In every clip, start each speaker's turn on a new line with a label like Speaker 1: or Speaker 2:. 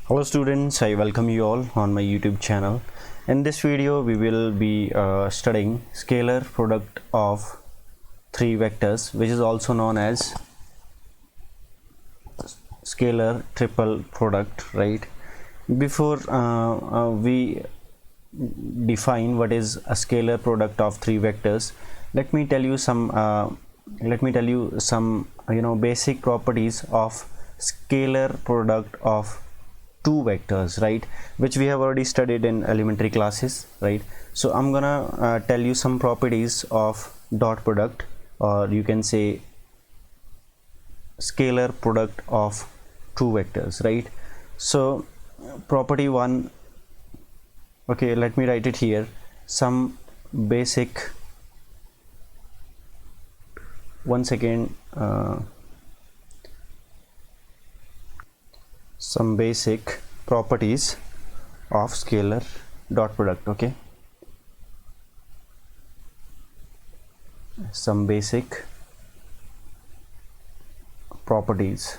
Speaker 1: Hello students, I welcome you all on my YouTube channel. In this video we will be studying scalar product of three vectors, which is also known as scalar triple product, right? Before we define what is a scalar product of three vectors, let me tell you some basic properties of scalar product of two vectors, right, which we have already studied in elementary classes, right? So I'm gonna tell you some properties of dot product, or you can say scalar product of two vectors, right? So property one, okay, let me write it here. Some basic, one second, some basic properties of scalar dot product. Okay, some basic properties.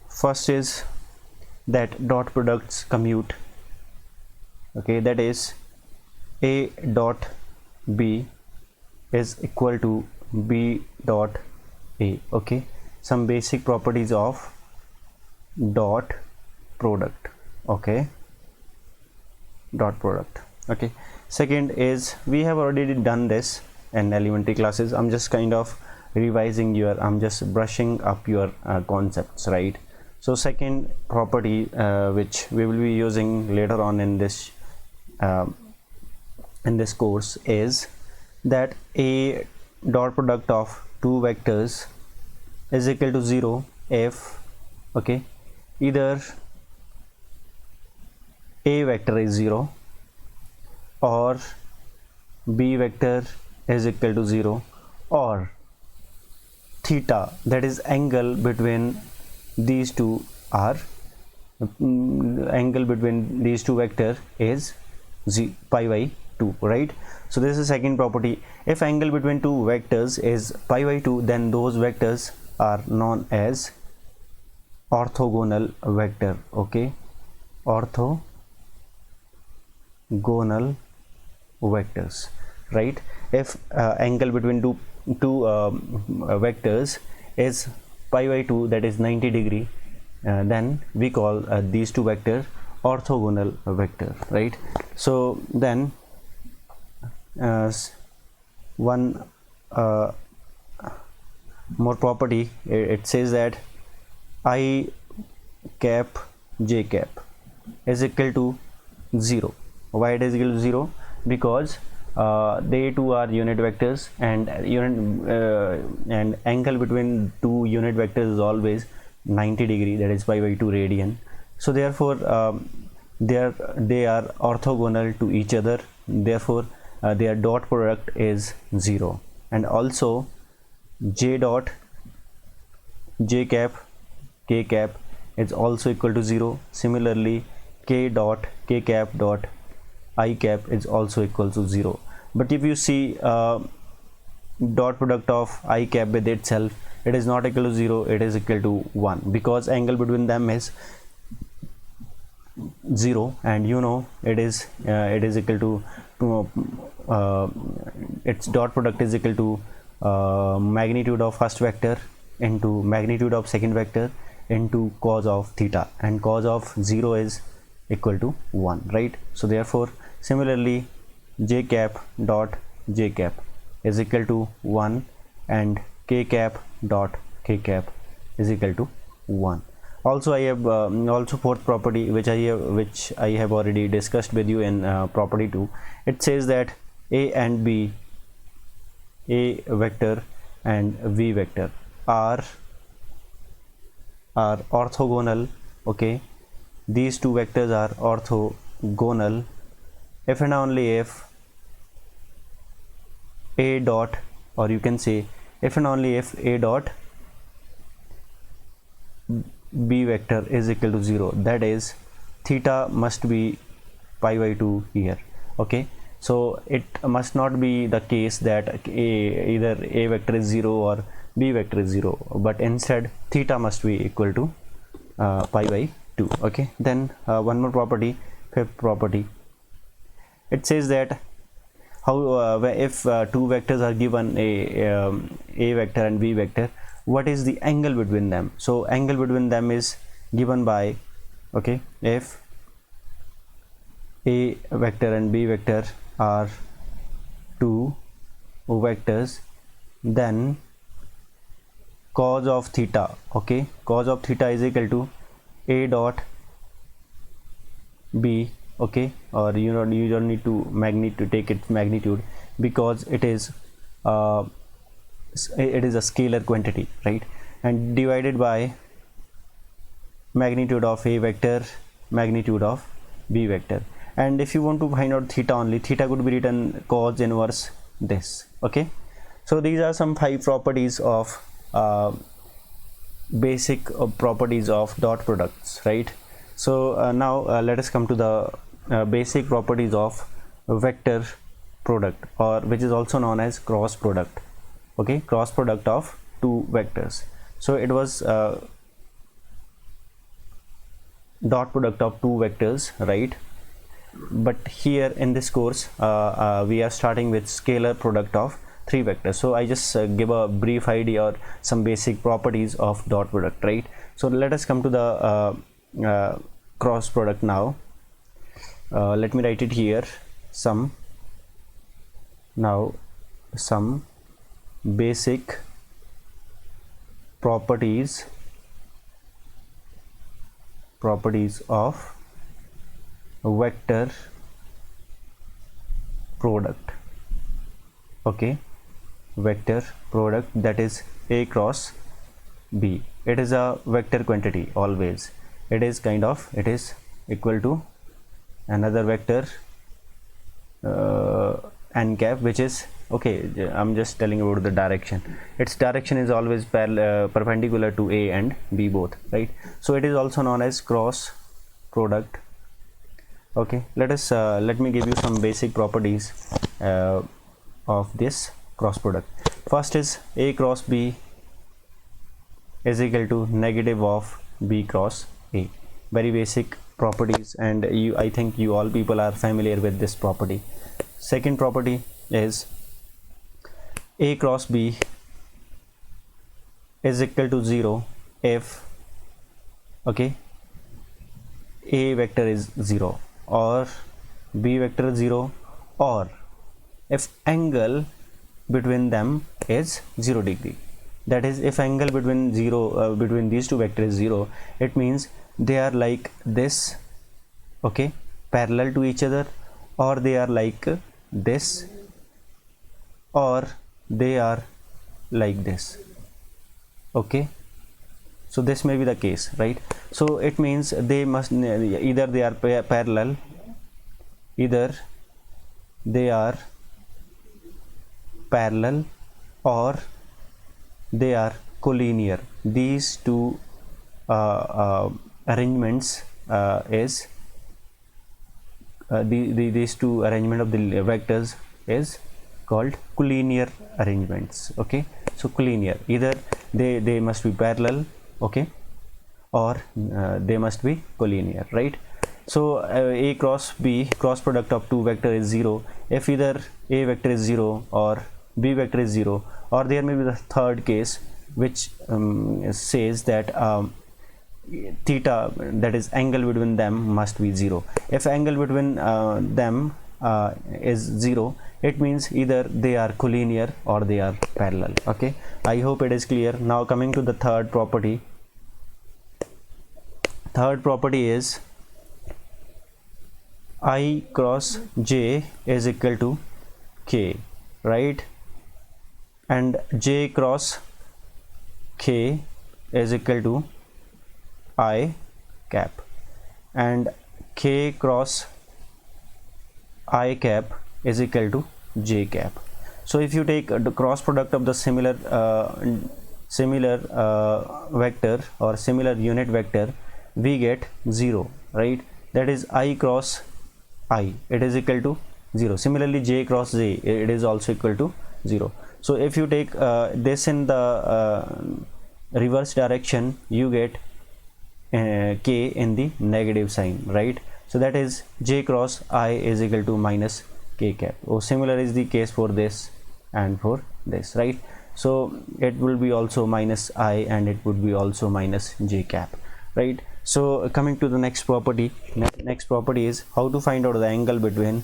Speaker 1: First is that dot products commute. Okay, that is a dot b is equal to b dot a. Okay, some basic properties of dot product. Okay, dot product. Okay, second is, we have already done this in elementary classes. I'm just kind of revising your, I'm just brushing up your concepts, right? So second property which we will be using later on in this course is that a dot product of two vectors is equal to 0 if, okay, either a vector is 0 or b vector is equal to 0, or theta, that is angle between these two are angle between these two vector is pi by 2, right? So this is second property. If angle between two vectors is pi by 2, then those vectors are known as orthogonal vector. Okay, orthogonal vectors, right? If angle between two vectors is pi by 2, that is 90 degree, then we call these two vectors orthogonal vector, right? So then one more property, it says that I cap j cap is equal to 0. Why it is equal to 0? Because they two are unit vectors, and angle between two unit vectors is always 90 degree, that is pi by 2 radian. So therefore they are orthogonal to each other, therefore their dot product is 0. And also j dot j cap k cap is also equal to 0. Similarly k dot k cap dot I cap is also equal to 0. But if you see dot product of I cap with itself, it is not equal to 0, it is equal to 1, because angle between them is 0, and you know it is equal to its dot product is equal to magnitude of first vector into magnitude of second vector into cos of theta, and cos of 0 is equal to 1, right? So therefore similarly j cap dot j cap is equal to 1, and k cap dot k cap is equal to 1. Also I have also fourth property which I have already discussed with you in property 2. It says that a and b, a vector and v vector are orthogonal. Okay, these two vectors are orthogonal if and only if a dot, or you can say if and only if a dot b vector is equal to 0, that is theta must be pi by 2 here. Okay, so it must not be the case that either a vector is 0 or b vector is 0, but instead theta must be equal to pi by 2. Okay, then one more property, fifth property, it says that how if two vectors are given, a vector and b vector, what is the angle between them? So angle between them is given by, okay, if a vector and b vector are two vectors, then cos of theta, okay, cos of theta is equal to a dot b, okay, or you don't need to take its magnitude, because it is a scalar quantity, right, and divided by magnitude of a vector, magnitude of b vector. And if you want to find out theta only, theta could be written cos inverse this. Okay, so these are some 5 properties of basic properties of dot products, right? So now let us come to the basic properties of vector product, or which is also known as cross product. Okay, cross product of two vectors. So it was dot product of two vectors, right? But here in this course we are starting with scalar product of 3 vectors. So I just give a brief idea or some basic properties of dot product, right? So let us come to the cross product now. Let me write it here, some basic properties of vector product. Okay, vector product, that is a cross b. It is a vector quantity always. It is equal to another vector n cap, which is, okay, I'm just telling about the direction. Its direction is always perpendicular to a and b both, right? So it is also known as cross product. Okay, let me give you some basic properties of this cross product. First is a cross b is equal to negative of b cross a. Very basic properties, and I think you all people are familiar with this property. Second property is a cross b is equal to 0 if, okay, a vector is 0 or b vector is 0, or if angle between them is 0 degree. That is, if angle between between these two vectors is 0, it means they are like this, okay, parallel to each other, or they are like this, or they are like this. Okay, so this may be the case, right? So it means they must either they are parallel, or they are collinear. These two arrangements is these two arrangement of the vectors is called collinear arrangements. Okay, so collinear, either they must be parallel, okay, or they must be collinear, right? So a cross b, cross product of two vector, is 0 if either a vector is 0 or b vector is 0, or there may be the third case which says that theta, that is angle between them, must be 0. If angle between them is 0, it means either they are collinear or they are parallel. Okay, I hope it is clear. Now coming to the third property. Third property is I cross j is equal to k, right? And j cross k is equal to I cap, and k cross I cap is equal to j cap. So if you take the cross product of the similar vector or similar unit vector, we get 0, right? That is I cross I, it is equal to 0. Similarly j cross j, it is also equal to 0. So if you take this in the reverse direction, you get k in the negative sign, right? So that is j cross I is equal to minus k cap. Oh, similar is the case for this and for this, right? So it will be also minus I and it would be also minus j cap, right? So coming to the next property, next property is how to find out the angle between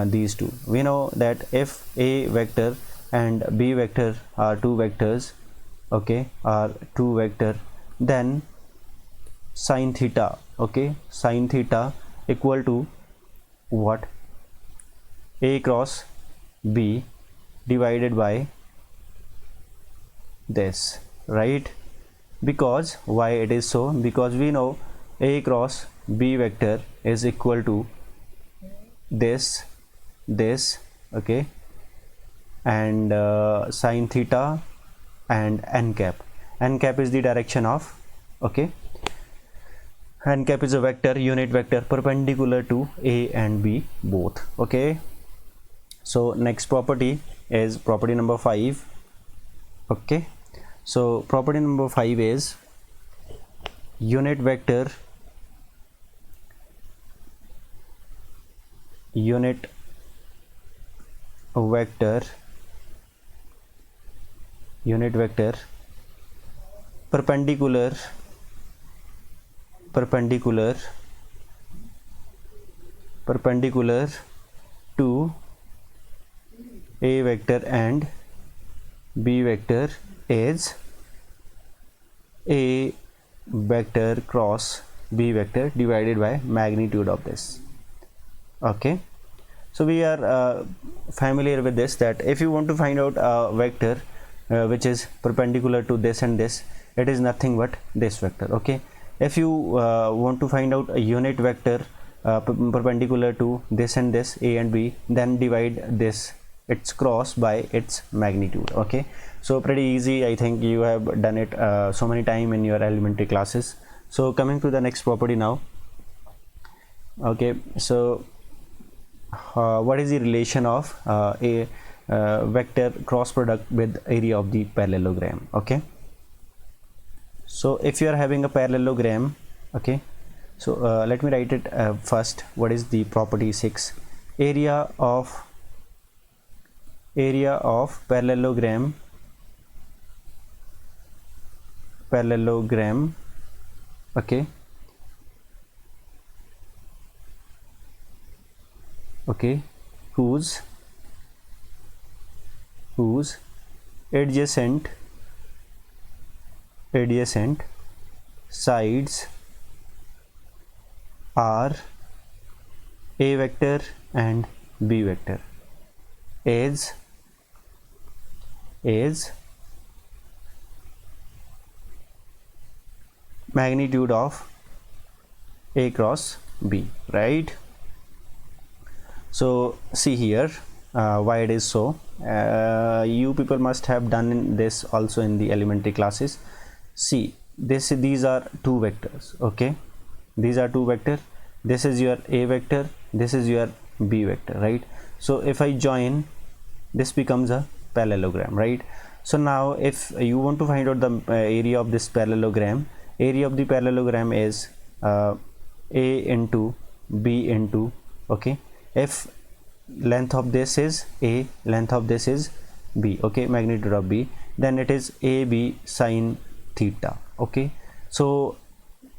Speaker 1: these two. We know that if a vector and b vector are two vectors, okay, are two vector, then sine theta, okay, sine theta equal to what? A cross b divided by this, right? Because why it is so? Because we know a cross b vector is equal to this, okay, and sine theta and n cap. N cap is the direction of, okay, n cap is a vector, unit vector perpendicular to a and b both, okay. So next property is property number 5, okay. So property number 5 is unit vector perpendicular to a vector and b vector is a vector cross b vector divided by magnitude of this, okay. So we are familiar with this, that if you want to find out a vector which is perpendicular to this and this, it is nothing but this vector, okay. If you want to find out a unit vector perpendicular to this and this, a and b, then divide this, its cross, by its magnitude, okay. So pretty easy. I think you have done it so many times in your elementary classes. So coming to the next property now, okay. So what is the relation of a vector cross product with area of the parallelogram, okay. So if you are having a parallelogram, okay, so let me write it first. What is the property 6? Area of parallelogram, okay, okay, whose adjacent sides are a vector and b vector is magnitude of a cross b, right? So see here why it is so. You people must have done this also in the elementary classes. See, these are two vectors, okay, these are two vector, this is your a vector, this is your b vector, right? So if I join, this becomes a parallelogram, right? So now if you want to find out the area of this parallelogram, area of the parallelogram is a into b into, okay, if length of this is a, length of this is b, okay, magnitude of b, then it is ab sine theta, okay. So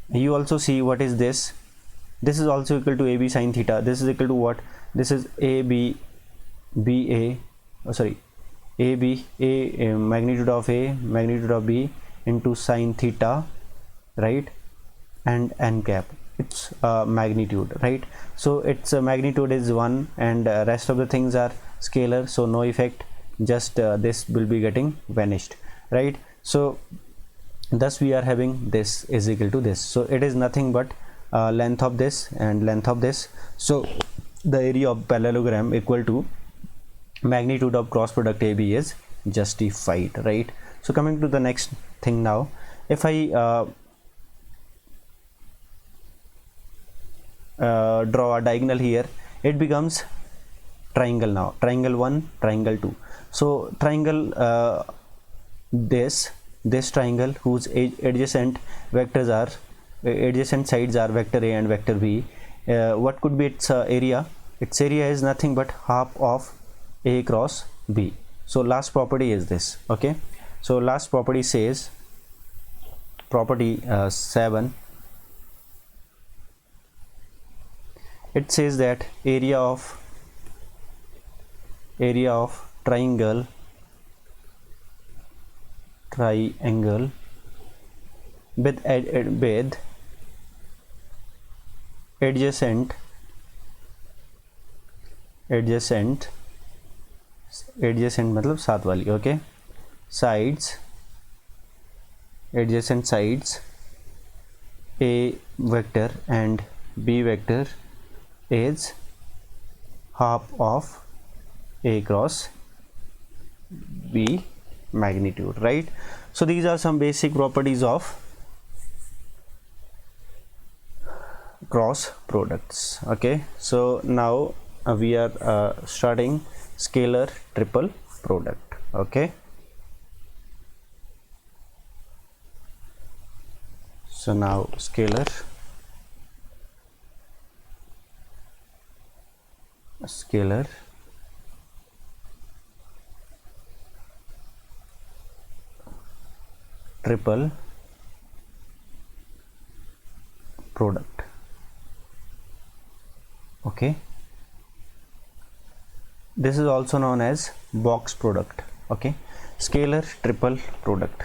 Speaker 1: you also see what is this, this is also equal to ab sine theta, this is equal to what, this is ab magnitude of a, magnitude of b into sine theta, right, and n cap, its magnitude, right? So its magnitude is 1 and rest of the things are scalar, so no effect, just this will be getting vanished, right? So thus we are having this is equal to this, so it is nothing but length of this and length of this. So the area of parallelogram equal to magnitude of cross product AB is justified, right? So coming to the next thing now, if I draw a diagonal here, it becomes triangle now, triangle 1, triangle 2. So triangle, this triangle whose adjacent vectors are adjacent sides are vector A and vector B, what could be its area? Its area is nothing but half of A cross B. So last property is this. Okay, so last property says, property 7, it says that area of triangle with adjacent मतलब साथ वाली, okay, sides, adjacent sides A vector and B vector is half of A cross B magnitude, right? So these are some basic properties of cross products. Okay, so now we are starting scalar triple product. Okay, so now scalar triple product. Okay, this is also known as box product. Okay, scalar triple product,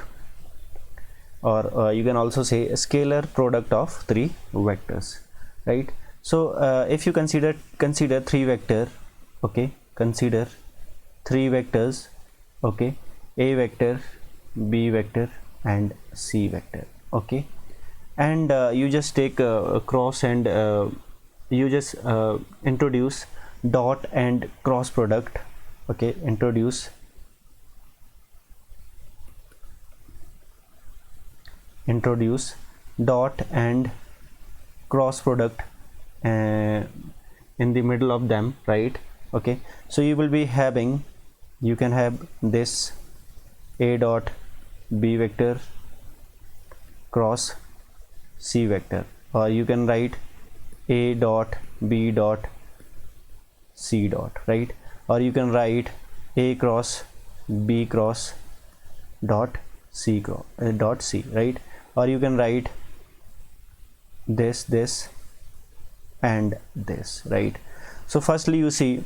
Speaker 1: or you can also say a scalar product of three vectors, right? So if you consider three vector, okay, consider three vectors, okay, A vector, B vector and C vector. Okay, and you just take a cross and you just introduce dot and cross product. Okay, introduce dot and cross product in the middle of them, right? Okay, so you will be having, you can have this A dot B vector cross C vector, or you can write A dot B dot C dot, right? Or you can write A cross B cross dot C cross dot C, right? Or you can write this and this, right? So firstly, you see,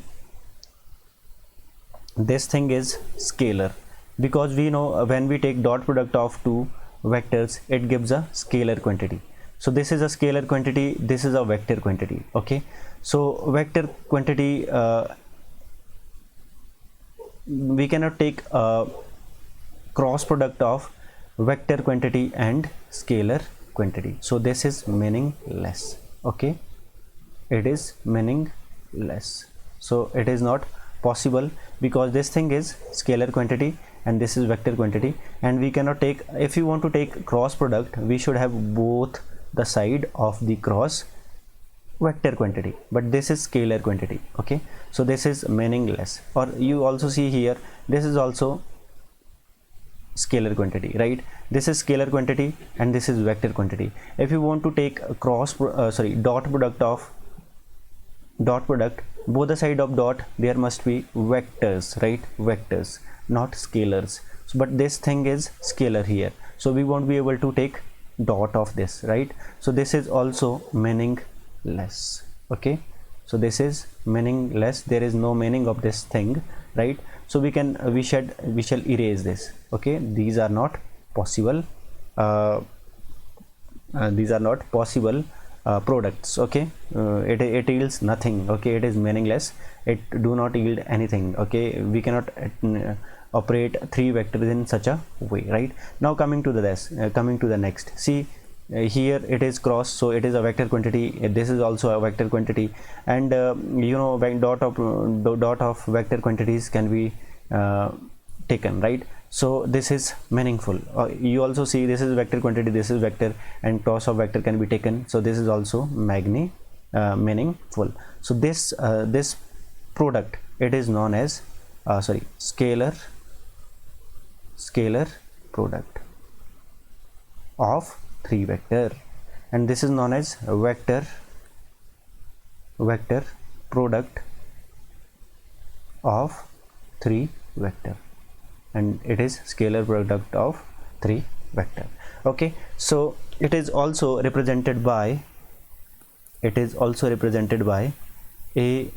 Speaker 1: this thing is scalar, because we know when we take dot product of two vectors, it gives a scalar quantity. So this is a scalar quantity, this is a vector quantity. Okay, so vector quantity, we cannot take a cross product of vector quantity and scalar quantity, so this is meaningless. Okay, it is meaningless, so it is not possible, because this thing is scalar quantity and this is vector quantity, and we cannot take, if you want to take cross product, we should have both the side of the cross vector quantity, but this is scalar quantity. Okay, so this is meaningless. Or you also see here, this is also scalar quantity, right? This is scalar quantity and this is vector quantity. If you want to take a dot product of both the side of dot, there must be vectors, right? Vectors, not scalars. So, but this thing is scalar here, so we won't be able to take dot of this, right? So this is also meaningless. Okay, so this is meaningless, there is no meaning of this thing, right? So we shall erase this. Okay, these are not possible products. Okay, it yields nothing. Okay, it is meaningless, it do not yield anything. Okay, we cannot operate three vectors in such a way, right? Now coming to the next, see, here it is cross, so it is a vector quantity, this is also a vector quantity, and you know, when dot of vector quantities can be taken, right? So this is meaningful. You also see, this is vector quantity, this is vector, and cross of vector can be taken, so this is also meaningful. So this product, it is known as scalar product of 3 vector, and this is known as vector product of 3 vector, and it is scalar product of 3 vector. Okay, so it is also represented by a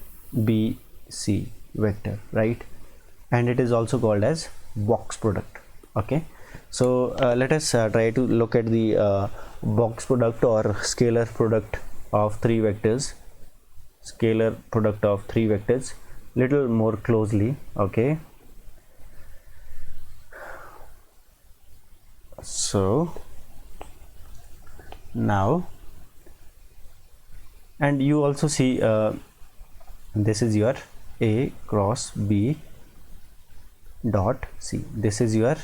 Speaker 1: b c vector, right? And it is also called as box product. Okay, so let us try to look at the box product or scalar product of 3 vectors, little more closely. Okay, so now, and you also see this is your a cross b dot c, this is your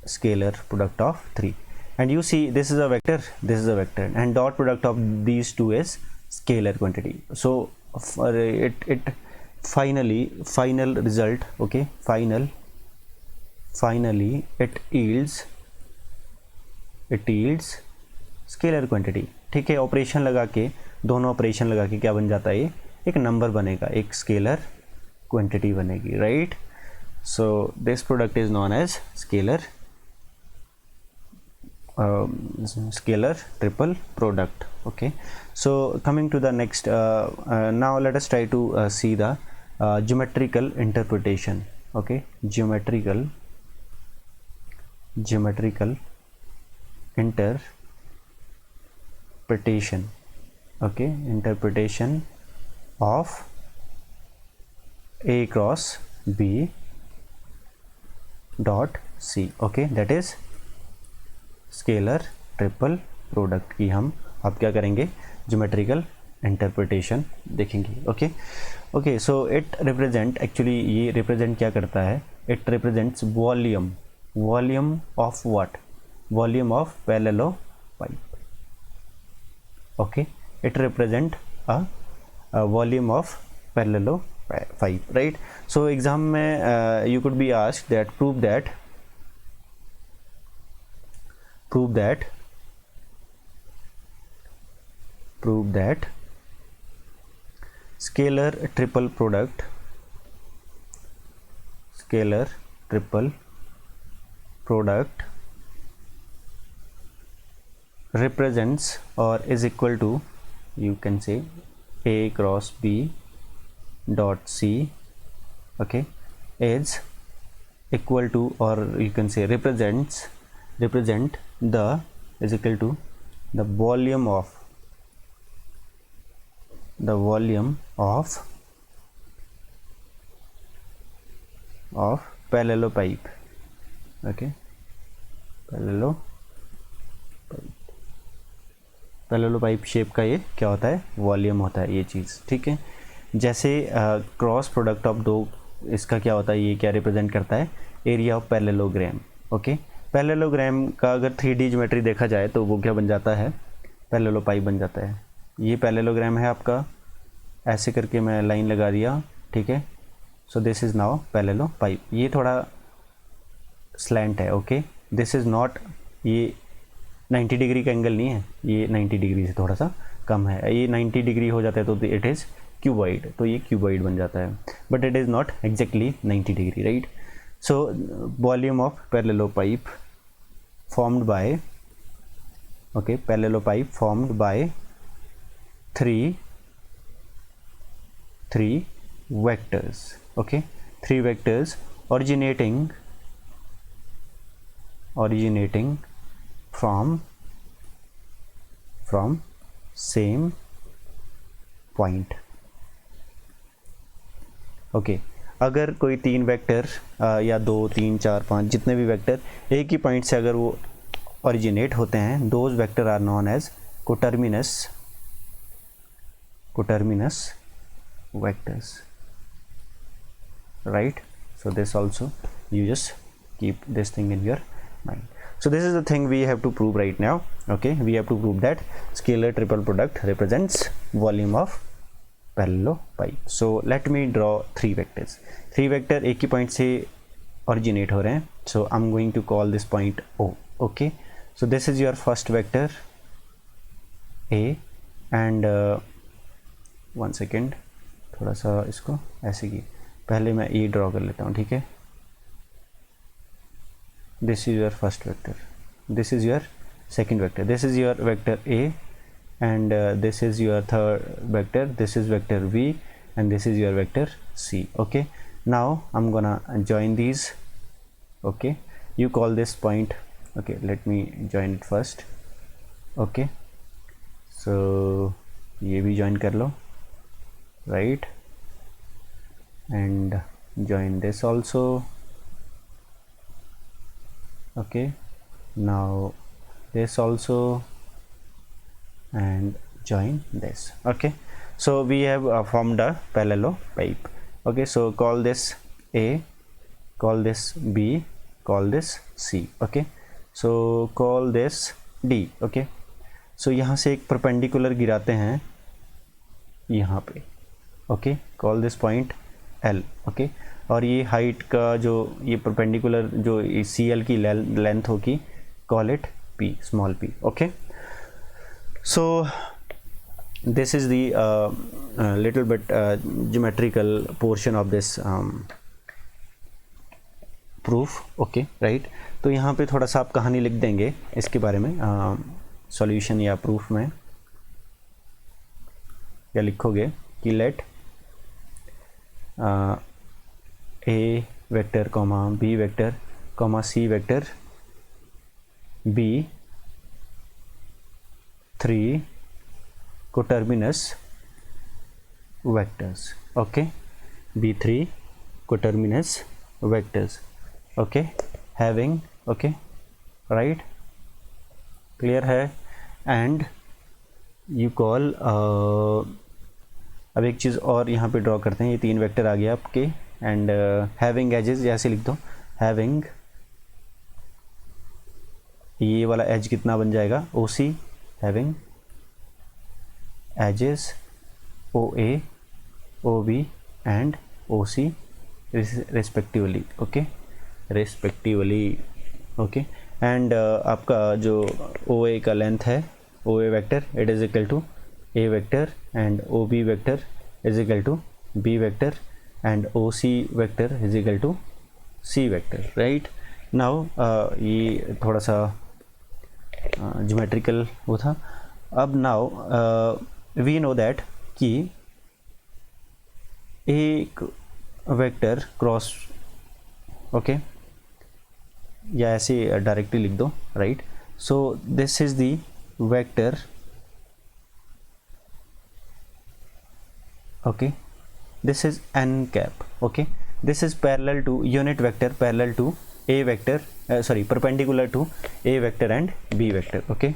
Speaker 1: scalar product of 3, and you see this is a vector, and dot product of these two is scalar quantity. So for it final result, okay, finally it yields scalar quantity. ठीक है, operation लगा के, दोनों operation लगा के क्या बन जाता है, ये एक नंबर बनेगा, एक स्केलर क्वांटिटी बनेगी, right? So this product is known as scalar triple product. Okay, so coming to the next, now let us try to see the geometrical interpretation. Okay, geometrical interpretation. Okay, interpretation of a cross b dot c. Okay, that is scalar triple product की हम अब क्या करेंगे, geometrical interpretation देखेंगे. Okay, so it represent, actually ये represent क्या करता है, it represents volume of what, volume of parallelopipe. Okay, it represent a volume of parallelopipe, right? So exam में you could be asked that prove that scalar triple product represents or is equal to, you can say, a cross b dot c. Okay, is equal to, or you can say represent the, is equal to the volume of parallelopipe. Okay, parallelopipe shape का ये क्या होता है, volume होता है ये चीज़. ठीक है, जैसे क्रॉस प्रोडक्ट ऑफ दो, इसका क्या होता है, ये क्या रिप्रेजेंट करता है, area of parallelogram. Okay, parallelogram का अगर 3D ज्योमेट्री देखा जाए तो वो क्या बन जाता है, पैरेललोपाइप बन जाता है. ये पैरेललोग्राम है आपका, ऐसे करके मैं लाइन लगा दिया. ठीक है, सो दिस इज़ नाउ पैरेललोपाइप. ये थोड़ा स्लैंट है. ओके, दिस इज़ नॉट, ये 90 डिग्री का एंगल नहीं है, ये 90 डिग्री से थोड़ा सा कम है. ये 90 डिग्री हो जाता है तो इट इज़ क्यूबॉइड, तो ये क्यूबॉइड बन जाता है, but it is not exactly 90 degree, right? So volume of parallelopipe formed by, okay, parallelopipe formed by three vectors. Okay, 3 vectors originating from same point. Okay, अगर कोई 3 वेक्टर या 2, 3, 4, 5 जितने भी वेक्टर एक ही पॉइंट से अगर वो ओरिजिनेट होते हैं, those vector are known as coterminous vectors, right? So this also, you just keep this thing in your mind. So this is the thing we have to prove right now. Okay, we have to prove that scalar triple product represents volume of parallelopipe. So let me draw 3 vectors. 3 vector एक ही point से originate हो रहे हैं. So I'm going to call this point O. Okay, so this is your first vector A and one second, थोड़ा सा इसको ऐसे की पहले मैं E ड्रॉ कर लेता हूँ. ठीक है, this is your first vector, this is your second vector, this is your vector A, and this is your third vector, this is vector V, and this is your vector C. Okay, now I'm gonna join these. Okay, you call this point. Okay, let me join it first. Okay, so ये भी join कर लो, right, and join this also. Okay, now this also, and join this. Okay, so we have formed a parallelopipe. Okay, so call this A, call this B, call this C. Okay, so call this D. Okay, so यहाँ से एक perpendicular गिराते हैं यहाँ पे. Okay, call this point L. Okay, और ये height का जो ये perpendicular जो CL की लेंथ होगी, call it P, small p. Okay, so this is the little bit geometrical portion of this proof. Okay, right, तो यहाँ पे थोड़ा सा आप कहानी लिख देंगे इसके बारे में. सॉल्यूशन या प्रूफ में क्या लिखोगे कि let A vector comma B vector comma C vector B 3 coterminous vectors. Okay, B3 coterminous vectors. Okay, having, okay, right, clear है. and you call अब एक चीज़ और यहाँ पे ड्रॉ करते हैं. ये 3 वेक्टर आ गया आपके, एंड हैविंग एजेस ऐसे लिख दो. हैविंग, ये वाला एज कितना बन जाएगा, OC, having edges OA, OB and OC respectively. Okay, respectively. Okay, and आपका जो OA का लेंथ है, OA vector it is equal to A vector, and OB vector is equal to B vector, and OC vector is equal to C vector. Right, now ये थोड़ा सा geometrical वो था. अब नाउ वी नो दैट कि एक vector cross, okay, या ऐसे डायरेक्टली लिख दो. Right, so this is the vector. Okay, this is n cap. Okay, this is parallel to unit vector, parallel to A vector, sorry perpendicular to A vector and B vector. Okay,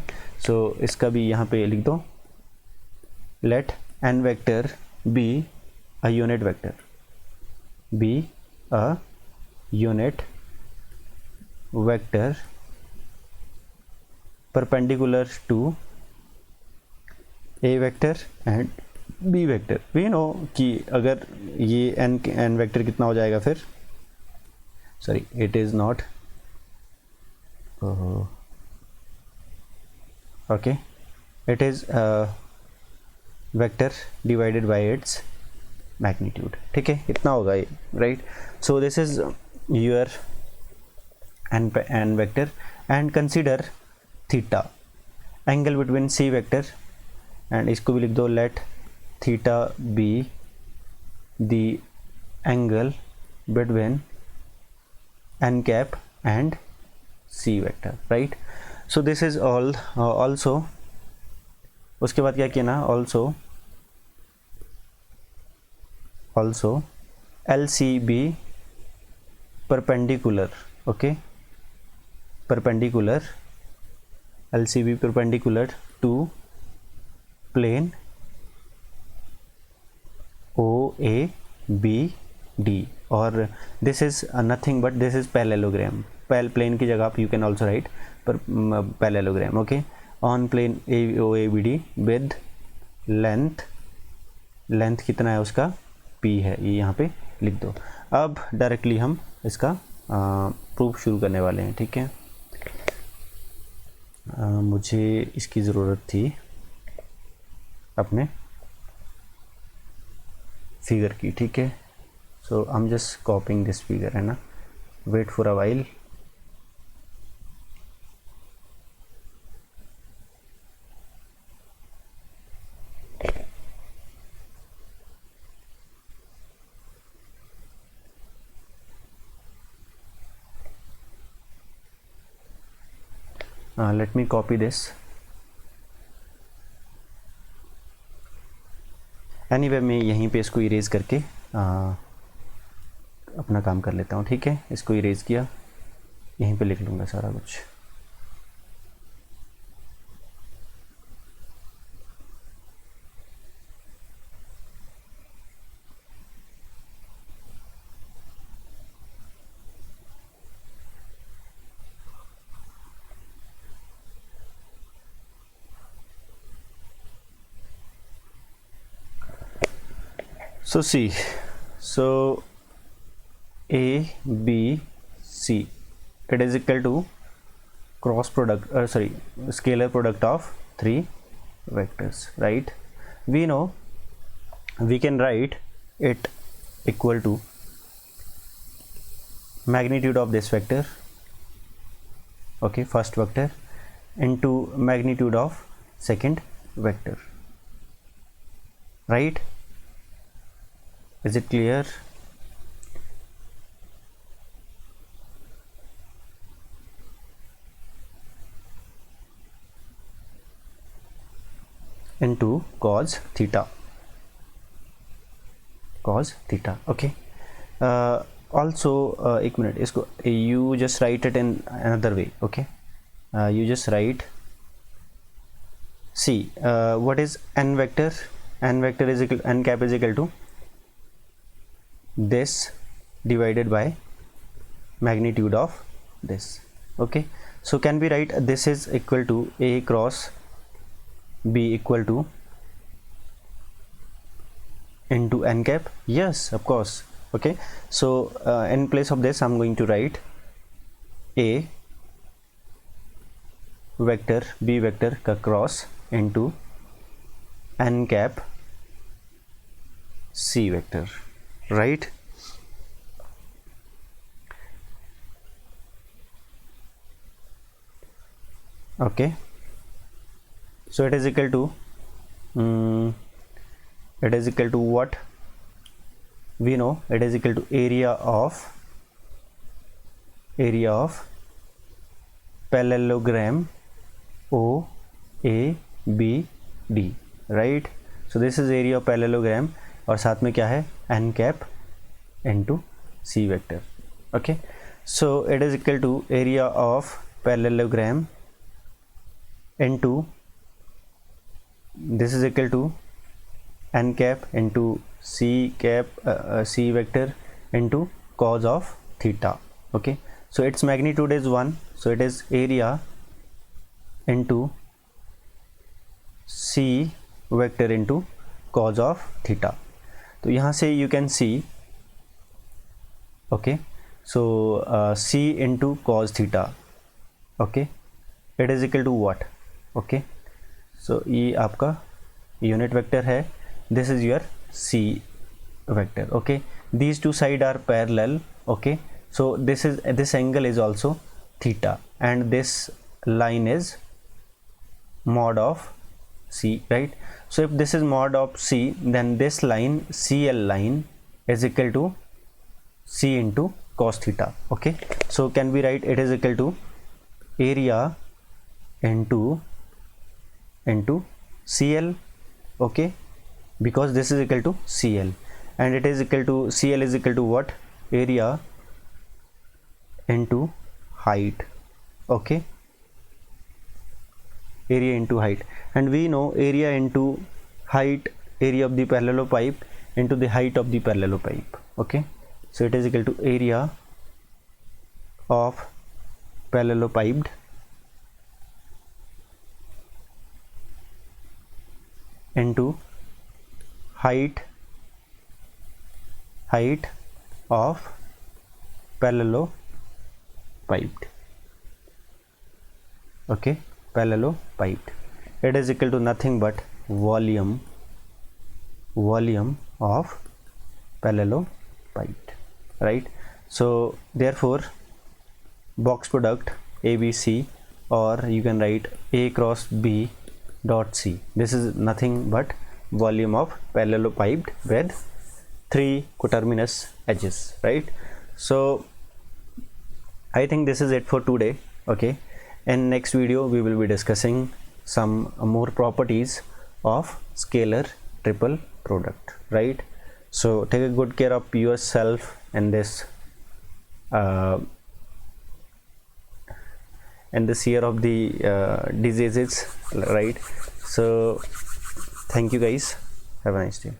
Speaker 1: so इसका भी यहाँ पे लिख दो. Let n vector be a unit vector, be a unit vector perpendicular to A vector and B vector. We know कि अगर ये n vector कितना हो जाएगा फिर, sorry, it is not okay, it is vector divided by its magnitude. ठीक है, इतना होगा ये. Right, so this is your n vector, and consider theta angle between c vector, and इसको भी लिख दो. Let theta be the angle between n cap and c vector. Right, so this is all. Also उसके बाद क्या किया ना, also LCB perpendicular. Okay, perpendicular, LCB perpendicular to plane OABD, और this is nothing but this is parallelogram. Plane की जगह आप you can also right parallelogram. Okay, on plane OABD with length length कितना है उसका, p है, ये यहाँ पे लिख दो। अब डायरेक्टली हम इसका प्रूफ शुरू करने वाले हैं, ठीक है। मुझे इसकी ज़रूरत थी अपने फिगर की, ठीक है। So I am just copying this figure, है ना। Wait for a while. Let me copy this. Anyway मैं यहीं पे इसको इरेज करके अपना काम कर लेता हूँ, ठीक है। इसको इरेज किया, यहीं पे लिख लूँगा सारा कुछ। So see, so A, B, C, it is equal to cross product, scalar product of three vectors, right? We know we can write it equal to magnitude of this vector, okay, first vector, into magnitude of second vector, right? Is it clear? Into cos theta, okay. Also एक minute, इसको you just write it in another way, okay. You just write, see, what is n vector? N vector is equal, n cap is equal to this divided by magnitude of this, okay. So can we write this is equal to A cross B equal to into n cap? Yes, of course, okay. So in place of this I'm going to write A vector B vector का cross into n cap C vector, right? Okay, so it is equal to what? We know it is equal to area of parallelogram O A B D, right? So this is area of parallelogram और साथ में क्या है, n cap into C vector, okay. So it is equal to area of parallelogram into, this is equal to n cap into C cap C vector into cos of theta, okay. So its magnitude is 1, so it is area into C vector into cos of theta. तो यहाँ से you can see, okay, so C into cos theta, okay, it is equal to what, okay. So ये आपका unit vector है, this is your C vector, okay. These two sides are parallel, okay. So this angle is also theta and this line is mod of C, right? So if this is mod of C, then this line CL line is equal to C into cos theta, okay. So can we write it is equal to area into CL, okay, because this is equal to CL and it is equal to CL is equal to what, area into height, okay, area into height. And we know area into height, area of the parallelopipe into the height of the parallelopipe, okay. So it is equal to area of parallelopiped into height of parallelopiped. Okay, parallelopiped, it is equal to nothing but volume of parallelopiped, right? So therefore box product ABC, or you can write A cross B dot C, this is nothing but volume of parallelopiped with 3 coterminous edges, right? So I think this is it for today. Okay, in next video we will be discussing some more properties of scalar triple product, right? So take a good care of yourself in this year of the diseases, right? So thank you guys, have a nice day.